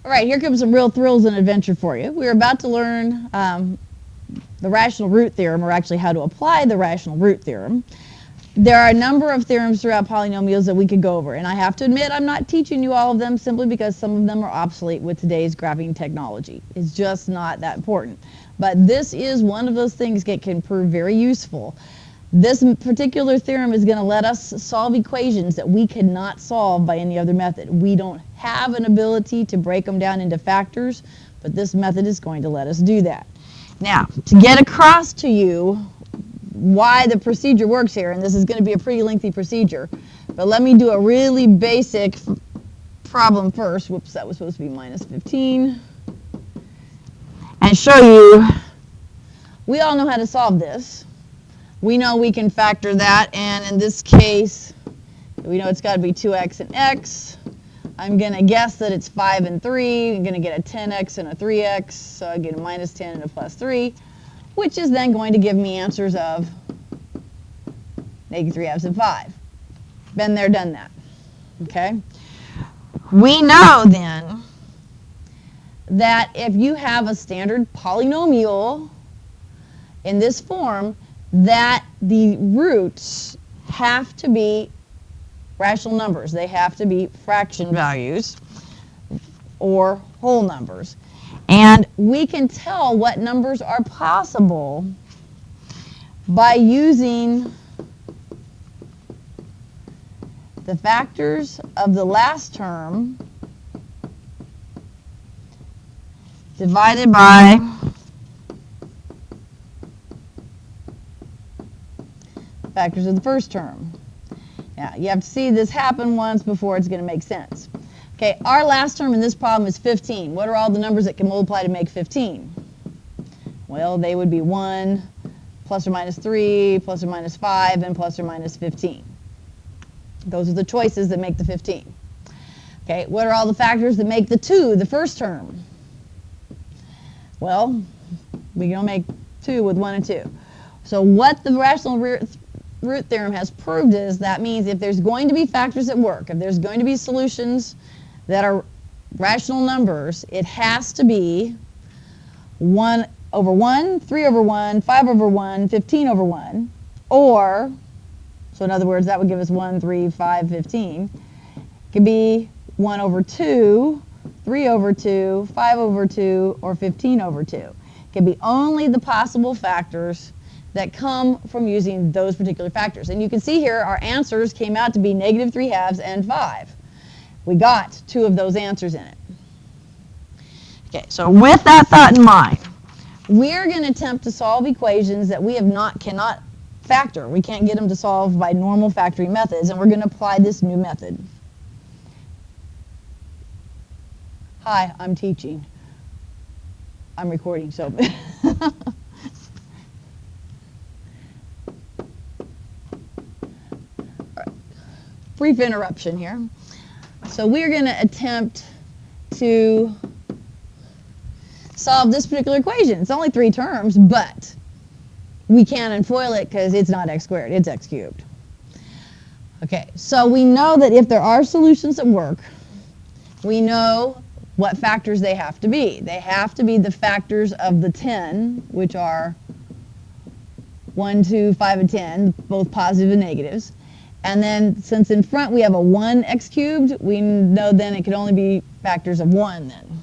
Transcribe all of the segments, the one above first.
All right, here comes some real thrills and adventure for you. We're about to learn the rational root theorem, or actually how to apply the rational root theorem. There are a number of theorems throughout polynomials that we could go over, and I have to admit I'm not teaching you all of them simply because some of them are obsolete with today's graphing technology. It's just not that important. But this is one of those things that can prove very useful. This particular theorem is going to let us solve equations that we cannot solve by any other method. We don't have an ability to break them down into factors, but this method is going to let us do that. Now, to get across to you why the procedure works here, and this is going to be a pretty lengthy procedure, but let me do a really basic problem first. Whoops, that was supposed to be minus 15. And show you, we all know how to solve this. We know we can factor that, and in this case, we know it's got to be 2x and x. I'm going to guess that it's 5 and 3. I'm going to get a 10x and a 3x, so I get a minus 10 and a plus 3, which is then going to give me answers of negative 3/2 and 5. Been there, done that. Okay? We know then that if you have a standard polynomial in this form, that the roots have to be rational numbers. They have to be fraction values or whole numbers. And we can tell what numbers are possible by using the factors of the last term divided by factors of the first term. Now, you have to see this happen once before it's going to make sense. Okay, our last term in this problem is 15. What are all the numbers that can multiply to make 15? Well, they would be 1, plus or minus 3, plus or minus 5, and plus or minus 15. Those are the choices that make the 15. Okay, what are all the factors that make the 2, the first term? Well, we can only make 2 with 1 and 2. So what the rational root theorem has proved is that means if there's going to be factors that work, if there's going to be solutions that are rational numbers, it has to be 1 over 1, 3 over 1, 5 over 1, 15 over 1, or, so in other words, that would give us 1, 3, 5, 15. It could be 1 over 2, 3 over 2, 5 over 2, or 15 over 2. It can be only the possible factors that come from using those particular factors. And you can see here our answers came out to be negative 3/2 and 5. We got 2 of those answers in it. Okay, so with that thought in mind, we're going to attempt to solve equations that we cannot factor. We can't get them to solve by normal factoring methods, and we're going to apply this new method. Hi, I'm teaching. I'm recording, so brief interruption here. So we're going to attempt to solve this particular equation. It's only 3 terms, but we can't unfoil it because it's not x squared, it's x cubed. Okay, so we know that if there are solutions that work, we know what factors they have to be. They have to be the factors of the 10, which are 1, 2, 5, and 10, both positive and negatives. And then since in front we have a 1x cubed, we know then it could only be factors of 1 then.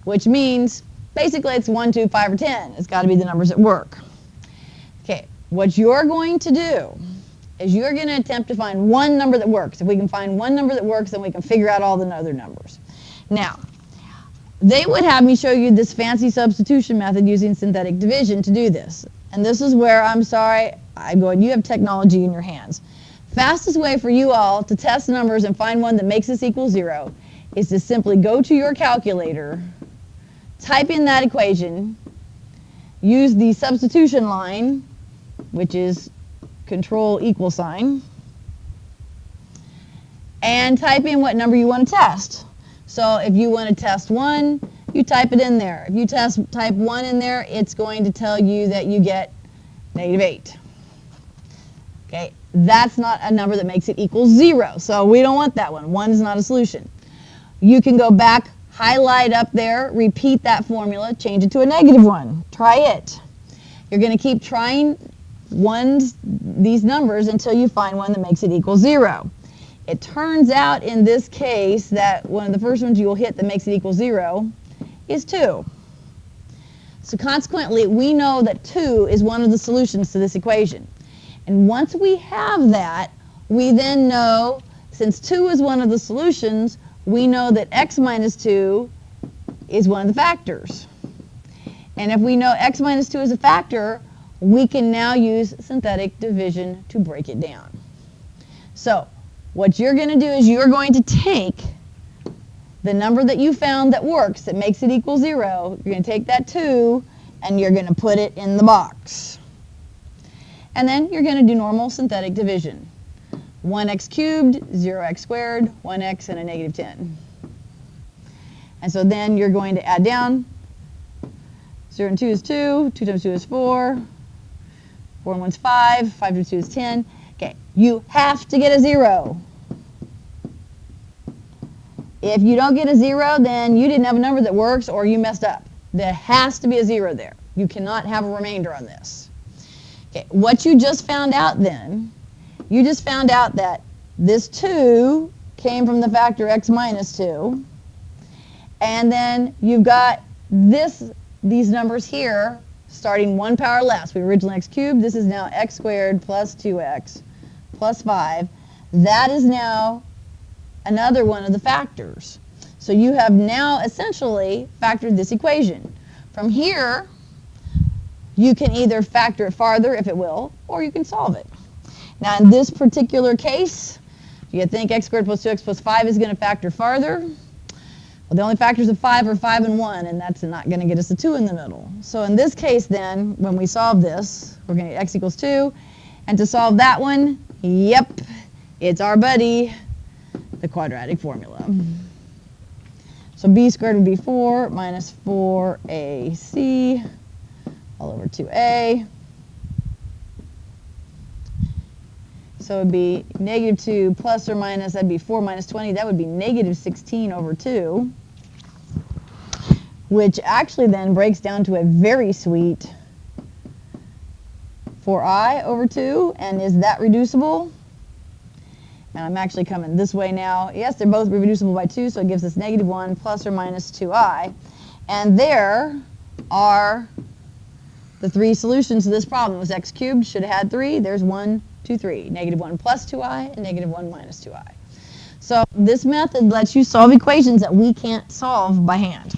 Which means basically it's 1, 2, 5, or 10. It's got to be the numbers that work. Okay, what you're going to do is you're going to attempt to find one number that works. If we can find one number that works, then we can figure out all the other numbers. Now, they would have me show you this fancy substitution method using synthetic division to do this. And this is where, I'm sorry, I'm going, you have technology in your hands. Fastest way for you all to test numbers and find one that makes this equal 0 is to simply go to your calculator, type in that equation, use the substitution line, which is control equal sign, and type in what number you want to test. So if you want to test 1, you type it in there. If you type 1 in there, it's going to tell you that you get negative 8. Okay, that's not a number that makes it equal 0, so we don't want that one. 1 is not a solution. You can go back highlight up there, repeat that formula, change it to a negative one. Try it. You're going to keep trying these numbers until you find one that makes it equal 0. It turns out in this case that one of the first ones you will hit that makes it equal 0 is 2. So consequently, we know that 2 is one of the solutions to this equation. And once we have that, we then know, since 2 is one of the solutions, we know that x minus 2 is one of the factors. And if we know x minus 2 is a factor, we can now use synthetic division to break it down. So what you're going to do is you're going to take the number that you found that works, that makes it equal 0, you're going to take that 2, and you're going to put it in the box. And then you're going to do normal synthetic division. 1x cubed, 0x squared, 1x, and a negative 10. And so then you're going to add down. 0 and 2 is 2, 2 times 2 is 4, 4 and 1 is 5, 5 times 2 is 10. Okay, you have to get a 0. If you don't get a 0, then you didn't have a number that works or you messed up. There has to be a 0 there. You cannot have a remainder on this. Okay, what you just found out then, you just found out that this 2 came from the factor x minus 2. And then you've got these numbers here starting 1 power less. We were originally x cubed. This is now x squared plus 2x plus 5. That is now another one of the factors. So you have now essentially factored this equation. From here, you can either factor it farther if it will, or you can solve it. Now in this particular case, do you think x squared plus 2x plus 5 is going to factor farther? Well, the only factors of 5 are 5 and 1, and that's not going to get us a 2 in the middle. So in this case then, when we solve this, we're going to get x equals 2. And to solve that one, yep, it's our buddy, the quadratic formula. So b squared would be 4 minus 4ac all over 2a. So it would be negative 2 plus or minus, that'd be 4 minus 20. That would be negative 16 over 2, which actually then breaks down to a very sweet 4i over 2. And is that reducible? And I'm actually coming this way now. Yes, they're both reducible by 2, so it gives us negative 1 plus or minus 2i. And there are the 3 solutions to this problem. It was x cubed, should have had 3. There's 1, 2, 3. Negative 1 plus 2i and negative 1 minus 2i. So this method lets you solve equations that we can't solve by hand.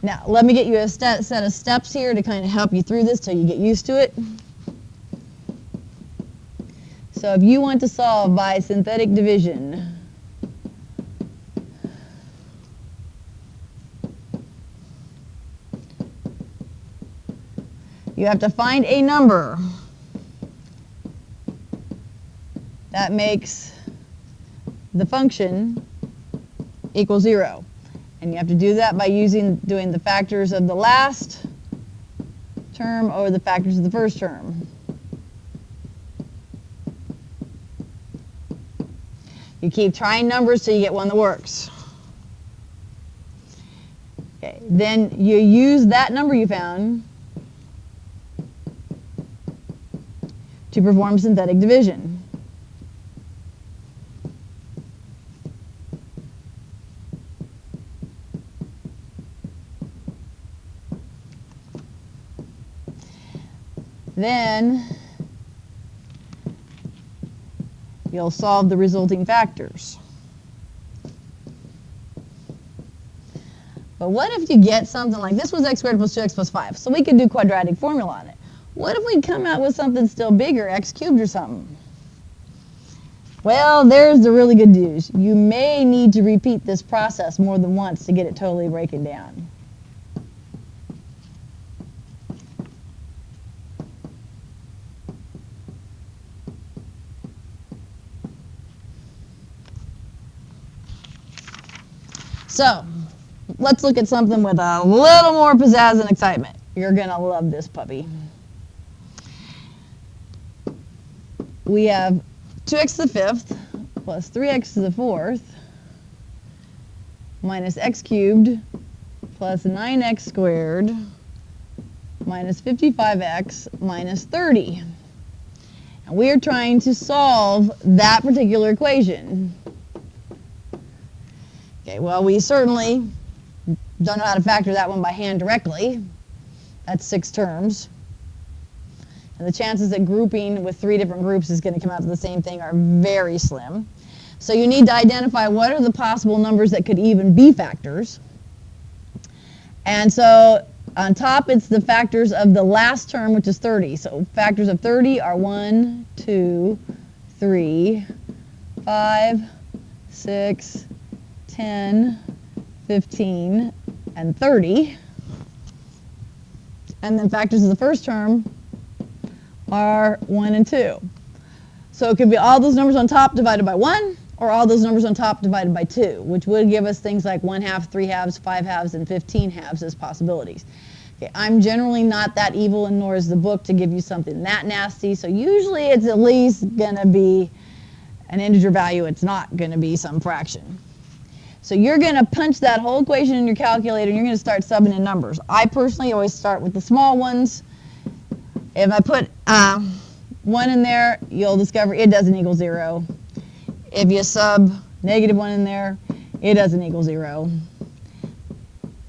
Now, let me get you a set of steps here to kind of help you through this till you get used to it. So if you want to solve by synthetic division, you have to find a number that makes the function equal 0. And you have to do that by doing the factors of the last term over the factors of the first term. You keep trying numbers till you get one that works. Okay, then you use that number you found to perform synthetic division. Then you'll solve the resulting factors. But what if you get something like this was x squared plus 2x plus 5, so we could do quadratic formula on it. What if we come out with something still bigger, x cubed or something? Well, there's the really good news. You may need to repeat this process more than once to get it totally broken down. So, let's look at something with a little more pizzazz and excitement. You're going to love this puppy. We have 2x to the 5th plus 3x to the 4th minus x cubed plus 9x squared minus 55x minus 30. And we are trying to solve that particular equation. Okay, well, we certainly don't know how to factor that one by hand directly. That's 6 terms. And the chances that grouping with 3 different groups is going to come out to the same thing are very slim. So you need to identify what are the possible numbers that could even be factors. And so on top, it's the factors of the last term, which is 30. So factors of 30 are 1, 2, 3, 5, 6, 10, 15, and 30. And then factors of the first term are 1 and 2. So it could be all those numbers on top divided by 1, or all those numbers on top divided by 2, which would give us things like 1/2, 3/2, 5/2, and 15/2 as possibilities. Okay, I'm generally not that evil, and nor is the book, to give you something that nasty, so usually it's at least going to be an integer value. It's not going to be some fraction. So you're going to punch that whole equation in your calculator, and you're going to start subbing in numbers. I personally always start with the small ones. If I put 1 in there, you'll discover it doesn't equal 0. If you sub -1 in there, it doesn't equal 0.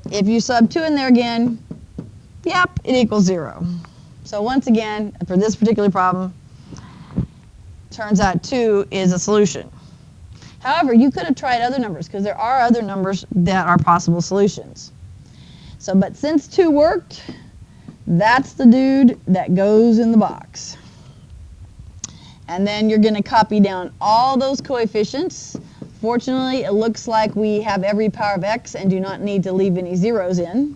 If you sub 2 in there again, yep, it equals 0. So once again, for this particular problem, turns out 2 is a solution. However, you could have tried other numbers, because there are other numbers that are possible solutions. So, but since 2 worked, that's the dude that goes in the box. And then you're going to copy down all those coefficients. Fortunately, it looks like we have every power of x and do not need to leave any zeros in.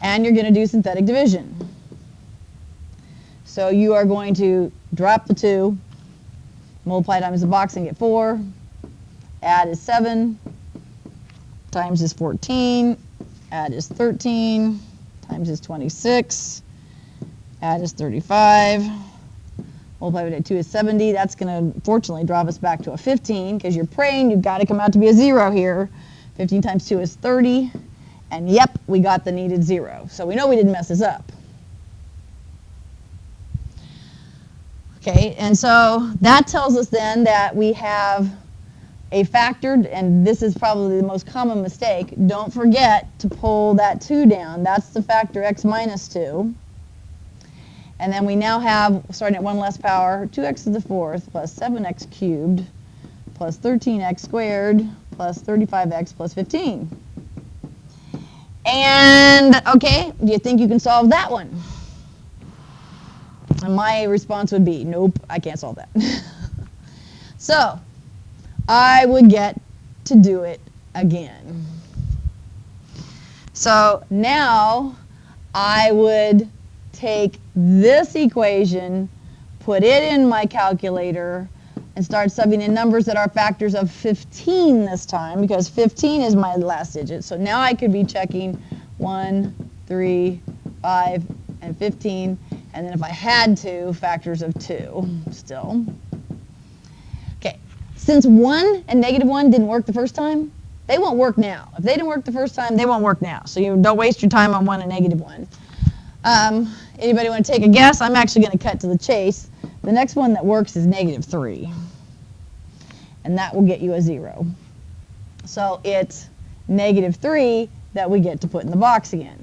And you're going to do synthetic division. So you are going to drop the 2, multiply times the box and get 4, add is 7, times is 14, add is 13, times is 26, add is 35, multiply by 2 is 70. That's going to fortunately drop us back to a 15, because you're praying you've got to come out to be a 0 here. 15 times 2 is 30, and yep, we got the needed 0. So we know we didn't mess this up. Okay, and so that tells us then that we have a factor, and this is probably the most common mistake. Don't forget to pull that 2 down. That's the factor x minus 2. And then we now have, starting at 1 less power, 2x to the 4th plus 7x cubed plus 13x squared plus 35x plus 15. And, okay, do you think you can solve that one? And my response would be, nope, I can't solve that. So I would get to do it again. So now I would take this equation, put it in my calculator, and start subbing in numbers that are factors of 15 this time, because 15 is my last digit. So now I could be checking 1, 3, 5, and 15, and then if I had to, factors of 2 still. Okay, since 1 and -1 didn't work the first time, they won't work now. If they didn't work the first time, they won't work now. So you don't waste your time on 1 and -1. Anybody want to take a guess? I'm actually going to cut to the chase. The next one that works is -3. And that will get you a 0. So it's -3 that we get to put in the box again.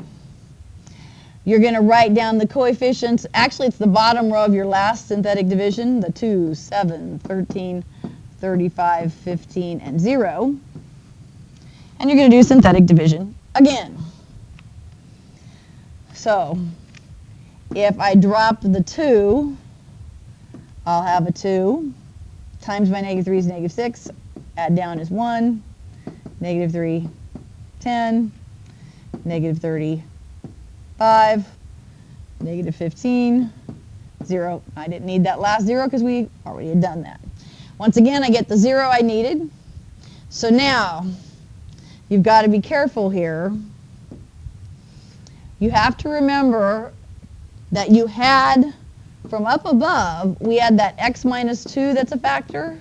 You're going to write down the coefficients. Actually, it's the bottom row of your last synthetic division, the 2, 7, 13, 35, 15, and 0. And you're going to do synthetic division again. So if I drop the 2, I'll have a 2 times my -3 is -6. Add down is 1. -3, 10. -30, 5. -15, 0. I didn't need that last 0 because we already had done that. Once again, I get the 0 I needed. So now you've got to be careful here. You have to remember that you had, from up above, we had that x minus 2 that's a factor.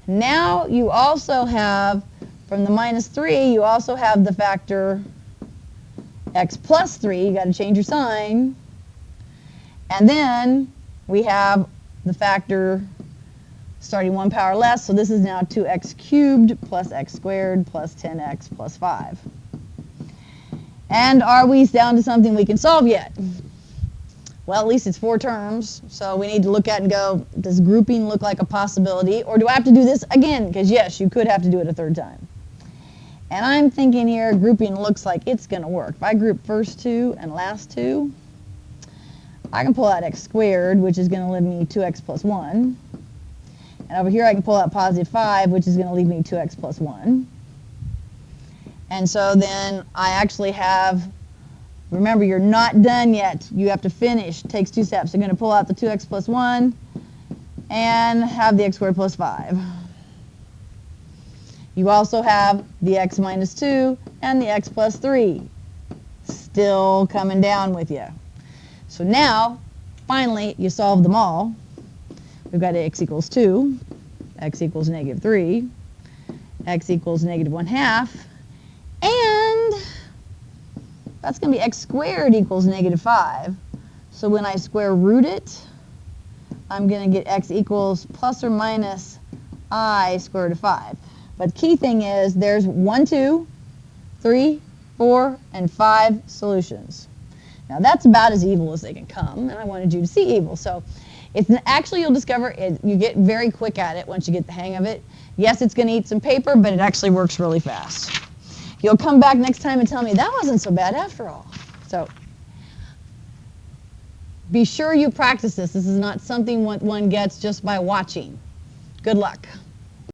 Now you also have, from the minus 3, you also have the factor x plus 3. You got to change your sign. And then we have the factor starting 1 power less, so this is now 2x cubed plus x squared plus 10x plus 5. And are we down to something we can solve yet? Well, at least it's 4 terms, so we need to look at and go, does grouping look like a possibility, or do I have to do this again? Because yes, you could have to do it a 3rd time. And I'm thinking here, grouping looks like it's going to work. If I group first 2 and last 2, I can pull out x squared, which is going to leave me 2x plus 1. And over here I can pull out positive 5, which is going to leave me 2x plus 1. And so then I actually have, remember, you're not done yet. You have to finish. It takes 2 steps. I'm going to pull out the 2x plus 1 and have the x squared plus 5. You also have the x minus 2 and the x plus 3 still coming down with you. So now, finally, you solve them all. We've got x equals 2, x equals negative 3, x equals negative 1/2, and that's going to be x squared equals negative 5. So when I square root it, I'm going to get x equals plus or minus I squared root of 5. But the key thing is there's 1, 2, 3, 4, and 5 solutions. Now that's about as evil as they can come, and I wanted you to see evil. So it's actually, you'll discover you get very quick at it once you get the hang of it. Yes, it's going to eat some paper, but it actually works really fast. You'll come back next time and tell me that wasn't so bad after all. So be sure you practice this. This is not something one gets just by watching. Good luck.